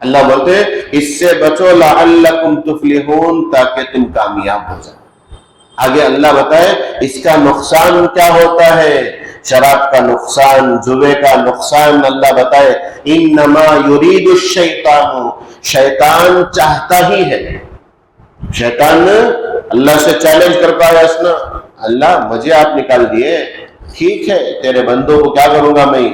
اللہ بولتے ہیں اس سے بچو لعلکم تفلحون، تاکہ تم کامیاب ہو جاؤ۔ آگے اللہ بتائے اس کا نقصان کیا ہوتا ہے، شراب کا نقصان، جوے کا نقصان اللہ بتائے انما یرید الشیطان، شیطان چاہتا ہی ہے، شیطان اللہ سے چیلنج کرتا ہے اسنا، اللہ مجھے آپ نکال دیے، ٹھیک ہے تیرے بندوں کو کیا کروں گا میں،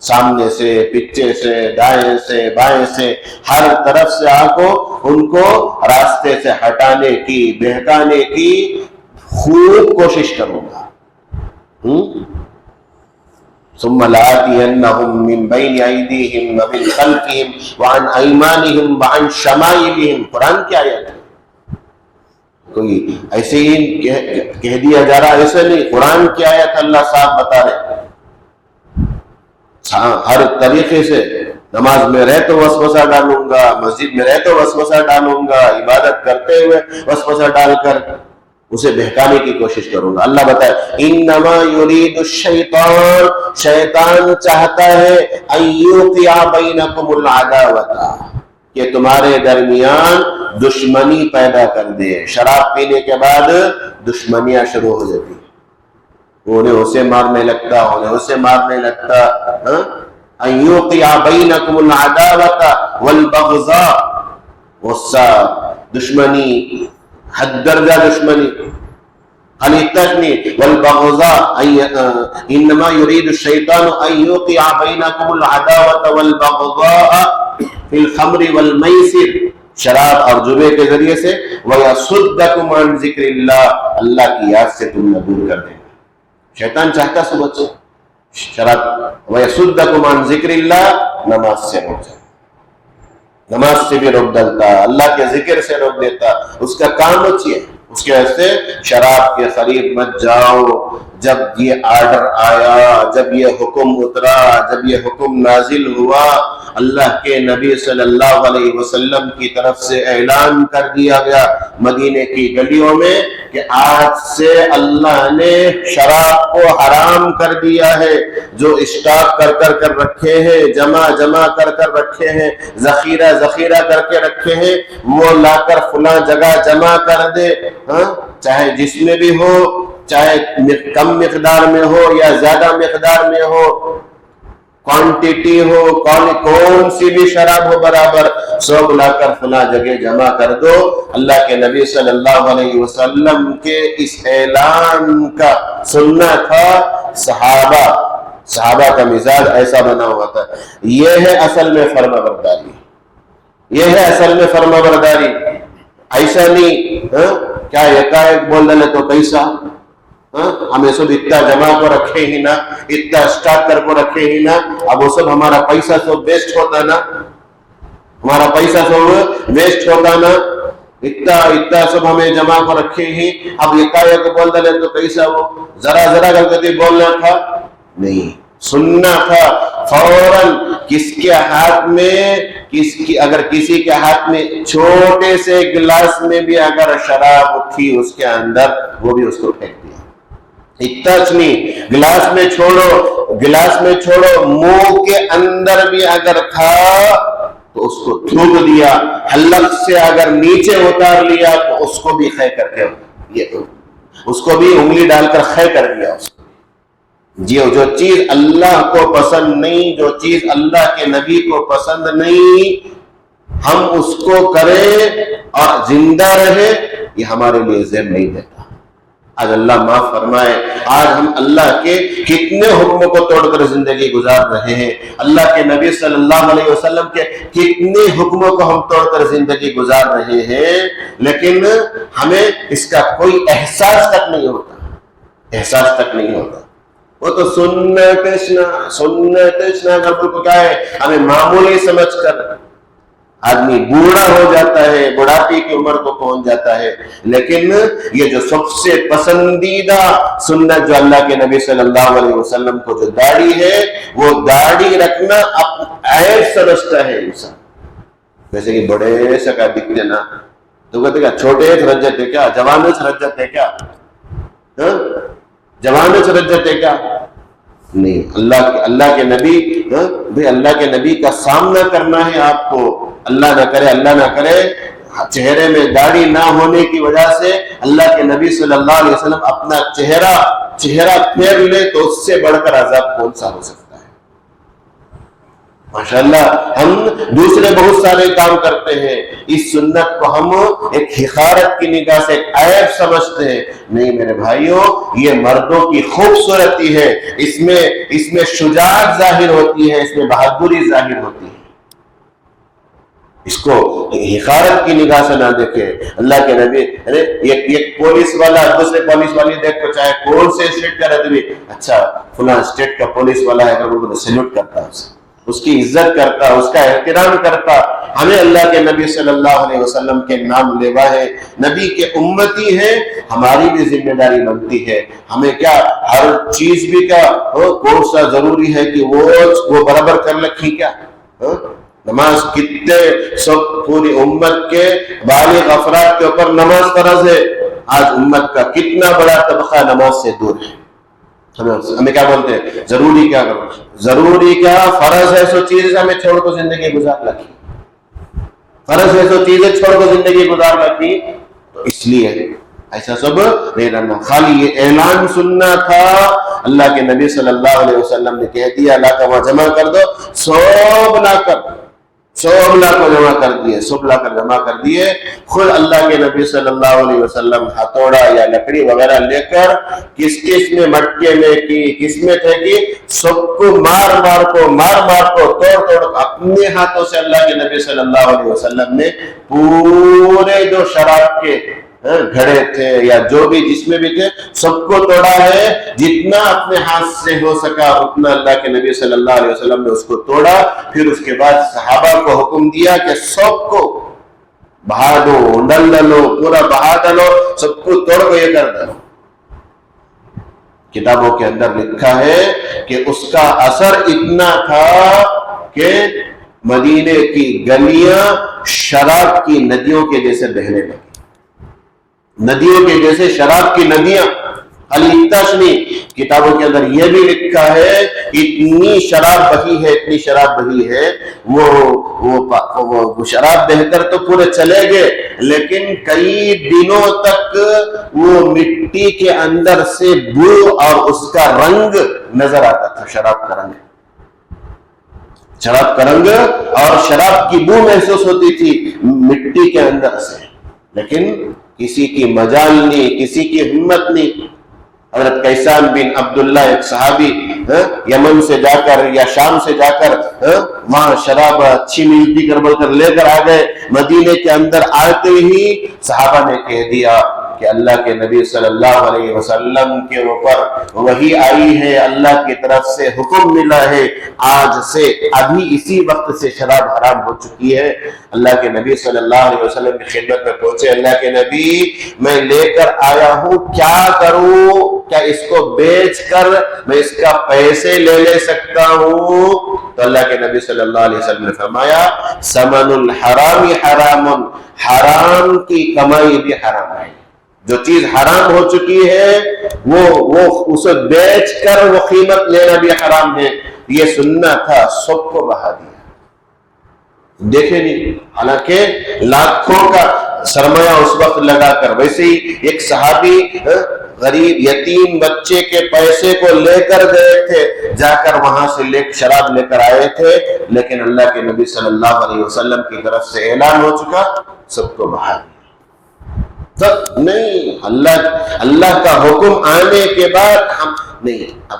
سامنے سے، پیچھے سے، دائیں سے، بائیں سے، ہر طرف سے آنکھوں ان کو راستے سے ہٹانے کی، بہکانے کی خوب کوشش کروں گا۔ ثم لآتینہم من بین ایدیہم ومن خلفہم وعن ایمانہم وعن شمائلہم، قرآن کی آیت ہے، کوئی ایسے ہی کہہ دیا جا رہا، ایسے نہیں، قرآن کی آیت اللہ صاحب بتا رہے، ہر طریقے سے، نماز میں رہ تو وسوسہ ڈالوں گا، مسجد میں رہ تو وسوسہ ڈالوں گا، عبادت کرتے ہوئے وسوسہ ڈال کر اسے بہکانے کی کوشش کروں گا۔ اللہ بتائے انما یرید الشیطان، شیطان چاہتا ہے ان یوقع بینکم العداوۃ، کہ تمہارے درمیان دشمنی پیدا کر دے۔ شراب پینے کے بعد دشمنیاں شروع ہو جاتی، انہیں اسے مارنے لگتا، انہیں اسے مارنے لگتا، ان یوقع بینکم العداوۃ والبغضاء، غصہ، دشمنی، حد درجہ دشمنی، خالی تک نہیں، والبغضاء انما یرید الشیطان ان یوقع بینکم العداوۃ والبغضاء فی الخمر والمیسر، شراب اور جوے کے ذریعے سے، ویصدکم عن ذکر اللہ، اللہ کی یاد سے تم دور کر دیں گے۔ شیطان چاہتا سو بچے شراب، ویصدکم عن ذکر اللہ، نماز سے روک جائے، نماز سے بھی روک ڈالتا، اللہ کے ذکر سے روک دیتا، اس کا کام اچھی ہے، اس کے وجہ سے شراب کے قریب مت جاؤ۔ جب یہ آرڈر آیا، جب یہ حکم اترا، جب یہ حکم نازل ہوا، اللہ کے نبی صلی اللہ علیہ وسلم کی طرف سے اعلان کر دیا گیا مدینے کی گلیوں میں کہ آج سے اللہ نے شراب کو حرام کر دیا ہے، جو اسٹاک کر رکھے ہیں، جمع کر رکھے ہیں، ذخیرہ کر کے رکھے ہیں، وہ لا کر فلاں جگہ جمع کر دے، چاہے جس میں بھی ہو، چاہے کم مقدار میں ہو یا زیادہ مقدار میں ہو، کوانٹیٹی ہو، کون سی بھی شراب ہو برابر، سب لا کر فلاں جگہ جمع کر دو۔ اللہ کے نبی صلی اللہ علیہ وسلم کے اس اعلان کا سننا تھا صحابہ کا مزاج ایسا بنا ہوا تھا۔ یہ ہے اصل میں فرما برداری، یہ ہے اصل میں فرما برداری، ایسا نہیں کیا یکایک بول ڈالے تو کیسا، ہمیں سب اتنا جمع کو رکھے ہی نا، اتنا اسٹاک کر کو رکھے ہی نا، اب وہ سب ہمارا پیسہ سب ویسٹ ہوتا نا، ہمارا پیسہ سب ویسٹ ہوتا نا، اتنا سب ہمیں جمع کو رکھے ہی، اب یکایک بول ڈالے تو کیسا، وہ ذرا غلطی بولنا تھا نہیں، سننا تھا فوراً۔ کس کے ہاتھ میں، اگر کسی کے ہاتھ میں چھوٹے سے گلاس میں بھی اگر شراب تھی اس کے اندر، وہ بھی اس کو پھینک دیا، اتنا نہیں، گلاس میں چھوڑو، منہ کے اندر بھی اگر تھا تو اس کو تھوک دیا، حلق سے اگر نیچے اتار لیا تو اس کو بھی خے کر کے، اس کو بھی انگلی ڈال کر خے کر دیا اس کو۔ جو چیز اللہ کو پسند نہیں، جو چیز اللہ کے نبی کو پسند نہیں، ہم اس کو کریں اور زندہ رہے، یہ ہمارے لیے ذہن نہیں دیتا۔ آج اللہ معاف فرمائے، آج ہم اللہ کے کتنے حکموں کو توڑ کر زندگی گزار رہے ہیں، اللہ کے نبی صلی اللہ علیہ وسلم کے کتنے حکموں کو ہم توڑ کر زندگی گزار رہے ہیں، لیکن ہمیں اس کا کوئی احساس تک نہیں ہوتا۔ وہ تو سنت اگر کو کیا ہے، ہمیں معمولی سمجھ کر آدمی بوڑھا ہو جاتا ہے، بڑھاپے کی عمر کو پہنچ جاتا ہے، لیکن یہ جو سب سے پسندیدہ سنت جو اللہ کے نبی صلی اللہ علیہ وسلم کو جو داڑھی ہے، وہ داڑھی رکھنا عیب سمجھتا ہے انسان، جیسے کہ بڑے سکا دکھتے نا، تو کہتے کیا چھوٹے رجت ہے کیا، جوانچ رجت ہے کیا، جوانچ رجت ہے کیا، نہیں، اللہ کے نبی، بھئی اللہ کے نبی کا سامنا کرنا ہے آپ کو، اللہ نہ کرے چہرے میں داڑھی نہ ہونے کی وجہ سے اللہ کے نبی صلی اللہ علیہ وسلم اپنا چہرہ پھیر لے تو اس سے بڑھ کر عذاب کون سا ہو سکتا ہے؟ ماشاءاللہ ہم دوسرے بہت سارے کام کرتے ہیں، اس سنت کو ہم ایک حقارت کی نگاہ سے ایک عیب سمجھتے ہیں۔ نہیں میرے بھائیوں، یہ مردوں کی خوبصورتی ہے، اس میں شجاعت ظاہر ہوتی ہے، اس میں بہادری ظاہر ہوتی ہے۔ اس کو حقارت کی نگاہ سے نہ دیکھے۔ اللہ کے نبی ایک پولیس والا دوسرے پولیس والی دیکھ کر چاہے کون سے اسٹیٹ کا رہتے بھی، اچھا فلاں اسٹیٹ کا پولیس والا ہے، وہ سیلوٹ کرتا ہے، اس کی عزت کرتا، اس کا احترام کرتا۔ ہمیں اللہ کے نبی صلی اللہ علیہ وسلم کے نام لیوا ہے، نبی کے امتی ہیں، ہماری بھی ذمہ داری بنتی ہے۔ ہمیں کیا ہر چیز بھی کیا کون سا ضروری ہے کہ وہ برابر کر رکھی کیا؟ نماز کتنے سب پوری امت کے بالغ افراد کے اوپر نماز فرض ہے، آج امت کا کتنا بڑا طبقہ نماز سے دور ہے۔ ہمیں کیا بولتے ہیں ضروری کیا کرو، ضروری کیا فرض ہے سو چیزیں ہمیں چھوڑ کو زندگی گزار رکھی، فرض ہے سو چیزیں چھوڑ کو زندگی گزار رکھی، تو اس لیے ایسا سب نہیں رہنا۔ خالی یہ اعلان سننا تھا، اللہ کے نبی صلی اللہ علیہ وسلم نے کہہ دیا لا کا وہاں جمع کر دو، سب لا کو جمع کر دیے، سب لا کر جمع کر دیے۔ خود اللہ کے نبی صلی اللہ علیہ وسلم ہتھوڑا یا لکڑی وغیرہ لے کر کس میں مٹکے میں کی کس میں تھے کہ سب کو مار کو توڑ اپنے ہاتھوں سے اللہ کے نبی صلی اللہ علیہ وسلم نے پورے جو شراب کے گھڑے تھے یا جو بھی جس میں بھی تھے سب کو توڑا ہے، جتنا اپنے ہاتھ سے ہو سکا اتنا اللہ کے نبی صلی اللہ علیہ وسلم نے اس کو توڑا۔ پھر اس کے بعد صحابہ کو حکم دیا کہ سب کو بہا دو، ڈل لو، پورا بہا ڈالو، سب کو توڑ کو یہ کر دو۔ کتابوں کے اندر لکھا ہے کہ اس کا اثر اتنا تھا کہ مدینے کی گلیاں شراب کی ندیوں کے جیسے بہنے لگی، ندیوں کے جیسے شراب کی ندیاں۔ کتابوں کے اندر یہ بھی لکھا ہے اتنی شراب بہی ہے وہ شراب بہ کر تو پورے چلے گئے، لیکن کئی دنوں تک وہ مٹی کے اندر سے بو اور اس کا رنگ نظر آتا تھا، شراب کا رنگ اور شراب کی بو محسوس ہوتی تھی مٹی کے اندر سے، لیکن کسی کی مجال نہیں، کسی کی ہمت نہیں۔ حضرت کیسان بن عبداللہ ایک صحابی یمن سے جا کر یا شام سے جا کر وہاں شراب اچھی ملتی کر لے کر آ گئے، مدینے کے اندر آتے ہی صحابہ نے کہہ دیا کہ اللہ کے نبی صلی اللہ علیہ وسلم کے اوپر وحی آئی ہے، اللہ کی طرف سے حکم ملا ہے، آج سے ابھی اسی وقت سے شراب حرام ہو چکی ہے۔ اللہ کے نبی صلی اللہ علیہ وسلم کی خدمت میں پہنچے، اللہ کے نبی میں لے کر آیا ہوں، کیا کروں؟ کیا اس کو بیچ کر میں اس کا پیسے لے سکتا ہوں؟ تو اللہ کے نبی صلی اللہ علیہ وسلم نے فرمایا ثمن الحرام حرام، حرام کی کمائی بھی حرام ہے۔ جو چیز حرام ہو چکی ہے وہ اسے بیچ کر وہ قیمت لینا بھی حرام ہے۔ یہ سننا تھا، سب کو بہا دیا، دیکھے نہیں، حالانکہ لاکھوں کا سرمایہ اس وقت لگا کر۔ ویسے ہی ایک صحابی غریب یتیم بچے کے پیسے کو لے کر گئے تھے، جا کر وہاں سے شراب لے کر آئے تھے، لیکن اللہ کے نبی صلی اللہ علیہ وسلم کی طرف سے اعلان ہو چکا، سب کو بہا دیا۔ تب نہیں، اللہ کا حکم آنے کے بعد ہم نہیں، اب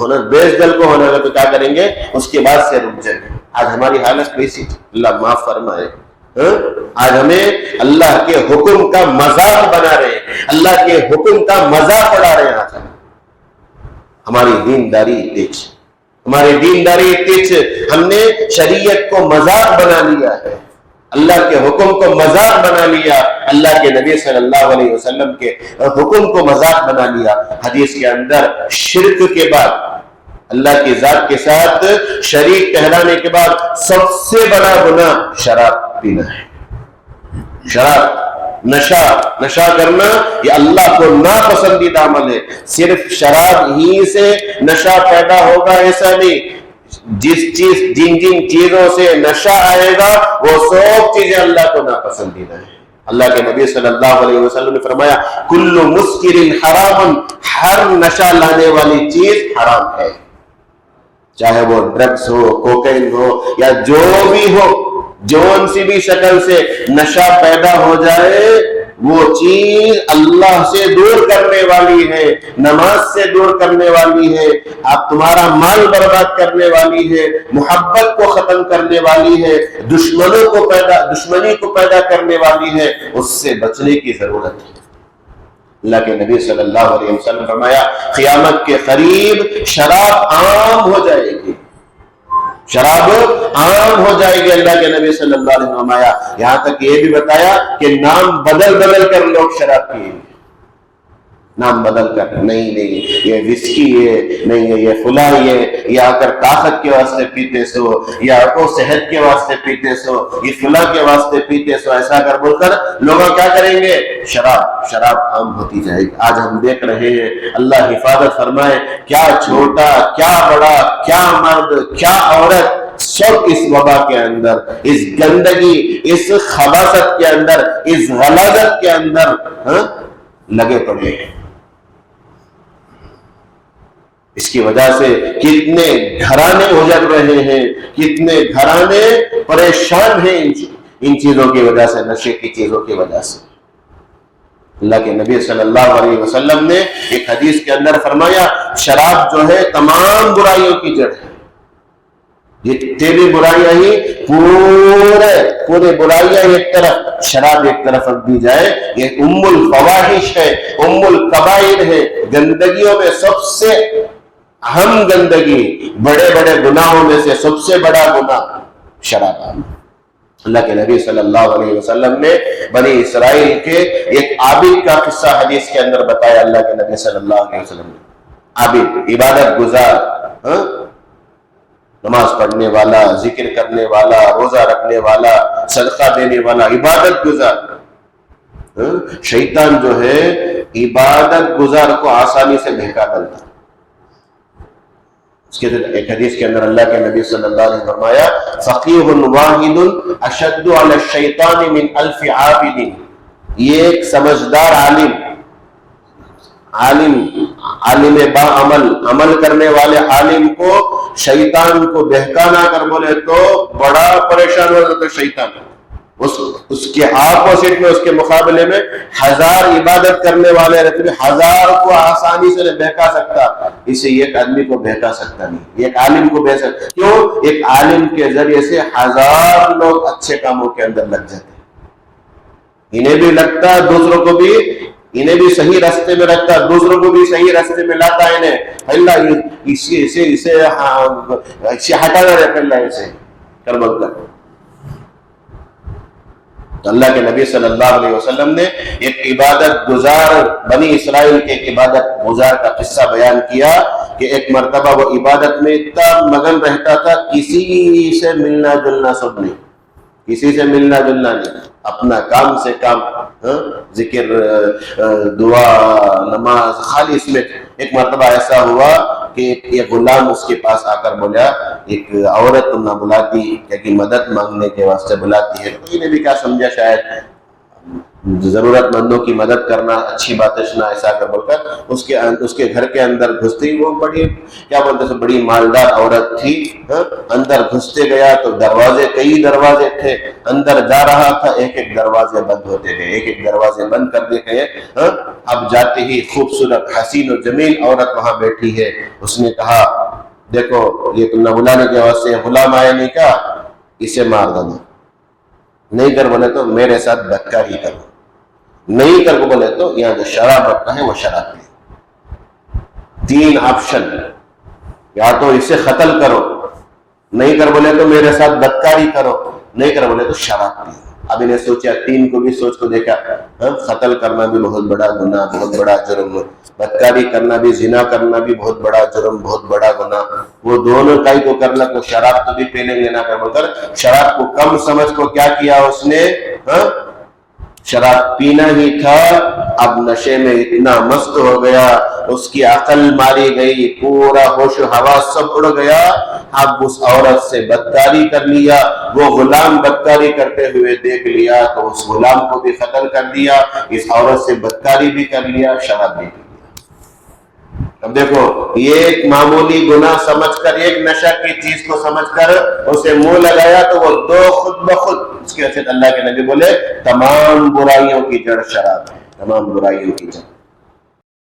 ہونا بیس دل کو ہونا تو کیا کریں گے، اس کے بعد سے رک جائیں گے۔ آج ہماری حالت کیسی، اللہ معاف فرمائے، آج ہمیں اللہ کے حکم کا مذاق بنا رہے ہیں، اللہ کے حکم کا مذاق اڑا رہے ہیں۔ آج ہماری دینداری تیچ، ہم نے شریعت کو مذاق بنا لیا ہے، اللہ کے حکم کو مذاق بنا لیا، اللہ کے نبی صلی اللہ علیہ وسلم کے حکم کو مذاق بنا لیا۔ حدیث کے اندر شرک کے بعد، اللہ کی ذات کے ساتھ شریک ٹھہرانے کے بعد سب سے بڑا گناہ شراب پینا ہے۔ شراب، نشہ کرنا یہ اللہ کو ناپسندیدہ عمل ہے۔ صرف شراب ہی سے نشہ پیدا ہوگا ایسا نہیں، جن جن چیزوں سے نشہ آئے گا وہ سب چیزیں اللہ کو ناپسندیدہ ہیں۔ اللہ کے نبی صلی اللہ علیہ وسلم نے فرمایا کل مسکر حرام، ہر نشہ لانے والی چیز حرام ہے، چاہے وہ ڈرگس ہو، کوکین ہو، یا جو بھی ہو، جون سی بھی شکل سے نشہ پیدا ہو جائے وہ چیز اللہ سے دور کرنے والی ہے، نماز سے دور کرنے والی ہے، آپ تمہارا مال برباد کرنے والی ہے، محبت کو ختم کرنے والی ہے، دشمنی کو پیدا کرنے والی ہے، اس سے بچنے کی ضرورت ہے۔ اللہ کے نبی صلی اللہ علیہ وسلم نے فرمایا قیامت کے قریب شراب عام ہو جائے گی، شراب عام ہو جائے گی۔ اللہ کے نبی صلی اللہ علیہ وسلم نے فرمایا، یہاں تک یہ بھی بتایا کہ نام بدل بدل کر لوگ شراب پیئیں گے، نام بدل کر، نہیں یہ وسکی ہے، نہیں یہ فلاں یہ آ کر طاقت کے واسطے پیتے سو، یا کو صحت کے واسطے پیتے سو، یہ فلاں کے واسطے پیتے سو، ایسا کر بول کر لوگ کیا کریں گے؟ شراب عام ہوتی جائے گی۔ آج ہم دیکھ رہے ہیں، اللہ حفاظت فرمائے، کیا چھوٹا کیا بڑا، کیا مرد کیا عورت، سب اس وبا کے اندر، اس گندگی، اس خباثت کے اندر، اس غلاظت کے اندر لگے پڑے ہیں۔ اس کی وجہ سے کتنے گھرانے اجڑ رہے ہیں، کتنے گھرانے پریشان ہیں ان چیزوں کی وجہ سے، نشے کی چیزوں کی وجہ سے۔ اللہ کے نبی صلی اللہ علیہ وسلم نے ایک حدیث کے اندر فرمایا شراب جو ہے تمام برائیوں کی جڑ ہے، جتنے بھی برائیاں ہی پورے برائیاں ایک طرف، شراب ایک طرف رکھ دی جائے، یہ ام الفواحش ہے، ام الکبائر ہے، گندگیوں میں سب سے اہم گندگی، بڑے بڑے گناہوں میں سے سب سے بڑا گناہ شراب۔ اللہ کے نبی صلی اللہ علیہ وسلم نے بنی اسرائیل کے ایک عابد کا قصہ حدیث کے اندر بتایا۔ اللہ کے نبی صلی اللہ علیہ وسلم نے، عابد، عبادت گزار، نماز پڑھنے والا، ذکر کرنے والا، روزہ رکھنے والا، صدقہ دینے والا، عبادت گزار۔ شیطان جو ہے عبادت گزار کو آسانی سے بہکا ڈالتا۔ اس کے ایک حدیث کے اندر اللہ کے نبی صلی اللہ علیہ وسلم نے فرمایا فقیہ واحد اشد علی الشیطان من 1000 عابد، یہ ایک سمجھدار عالم با عمل کرنے والے عالم کو شیطان کو بہکانا کر بولے تو بڑا پریشان ہو جاتا شیطان، اس کے اپوزٹ میں، اس کے مقابلے میں 1000 عبادت کرنے والے رہتے ہیں، 1000 کو آسانی سے بہکا سکتا، اسے ایک آدمی کو بہکا سکتا نہیں، ایک عالم کو بہکا سکتا۔ کیوں؟ ایک عالم کے ذریعے سے 1000 لوگ اچھے کاموں کے اندر لگ جاتے ہیں، انہیں بھی لگتا، دوسروں کو بھی، انہیں بھی صحیح راستے میں رکھتا، دوسروں کو بھی صحیح راستے میں لاتا، انہیں اللہ اسے ہٹانا رہتا، اللہ اسے کر بول کر۔ تو اللہ کے نبی صلی اللہ علیہ وسلم نے ایک عبادت گزار، بنی اسرائیل کے ایک عبادت گزار کا قصہ بیان کیا کہ ایک مرتبہ وہ عبادت میں اتنا مگن رہتا تھا، کسی سے ملنا جلنا سب نہیں، کسی سے ملنا جلنا نہیں، اپنا کام سے کام، ذکر، دعا، نماز، خالی اس میں۔ ایک مرتبہ ایسا ہوا کہ ایک غلام اس کے پاس آ کر بولا، ایک عورت نہ بلاتی کہ مدد مانگنے کے واسطے بلاتی ہے، تو انہیں بھی کیا سمجھا شاید ضرورت مندوں کی مدد کرنا اچھی بات ہے، نہ ایسا کر بول کر اس کے گھر کے اندر گھستی، وہ بڑی کیا بولتے ہیں، بڑی مالدار عورت تھی، اندر گھستے گیا تو کئی دروازے تھے، اندر جا رہا تھا، ایک ایک دروازے بند ہوتے گئے، ایک ایک دروازے بند کر دیے گئے۔ اب جاتے ہی خوبصورت حسین و جمیل عورت وہاں بیٹھی ہے، اس نے کہا دیکھو یہ تم نہ بلانے کے واسطے غلام آیا، نہیں کہا اسے مار دینا، نہیں کر بولے تو میرے ساتھ بدکاری کرو، نہیں کر کو بولے تو یہاں جو شراب رکھتا ہے وہ شراب پی۔ 3 آپشن، یا تو اسے قتل کرو، نہیں کر بولے تو میرے ساتھ بدکاری کرو، نہیں کر بولے تو شراب پی۔ اب انہیں سوچا، 3 کو بھی سوچ کو دیکھا، قتل کرنا بھی بہت بڑا گناہ، بہت بڑا جرم، بدکاری کرنا بھی، زنا کرنا بھی بہت بڑا جرم، بہت بڑا گناہ، وہ دونوں کا ہی تو کرنا، تو شراب تو بھی پی لیں گے نہ کر بول کر شراب کو کم سمجھ کو کیا کیا اس نے، شراب پینا ہی تھا، اب نشے میں اتنا مست ہو گیا، اس کی عقل ماری گئی، پورا ہوش و حواس سب اڑ گیا، اب اس عورت سے بدکاری کر لیا، وہ غلام بدکاری کرتے ہوئے دیکھ لیا تو اس غلام کو بھی قتل کر دیا، اس عورت سے بدکاری بھی کر لیا، شراب بھی پی لیا۔ اب دیکھو یہ ایک معمولی گناہ سمجھ کر، ایک نشہ کی چیز کو سمجھ کر اسے منہ لگایا تو وہ دو خود بخود اس کے وجہ سے اللہ کے نبی بولے تمام برائیوں کی جڑ شراب ہے، تمام برائیوں کی جڑ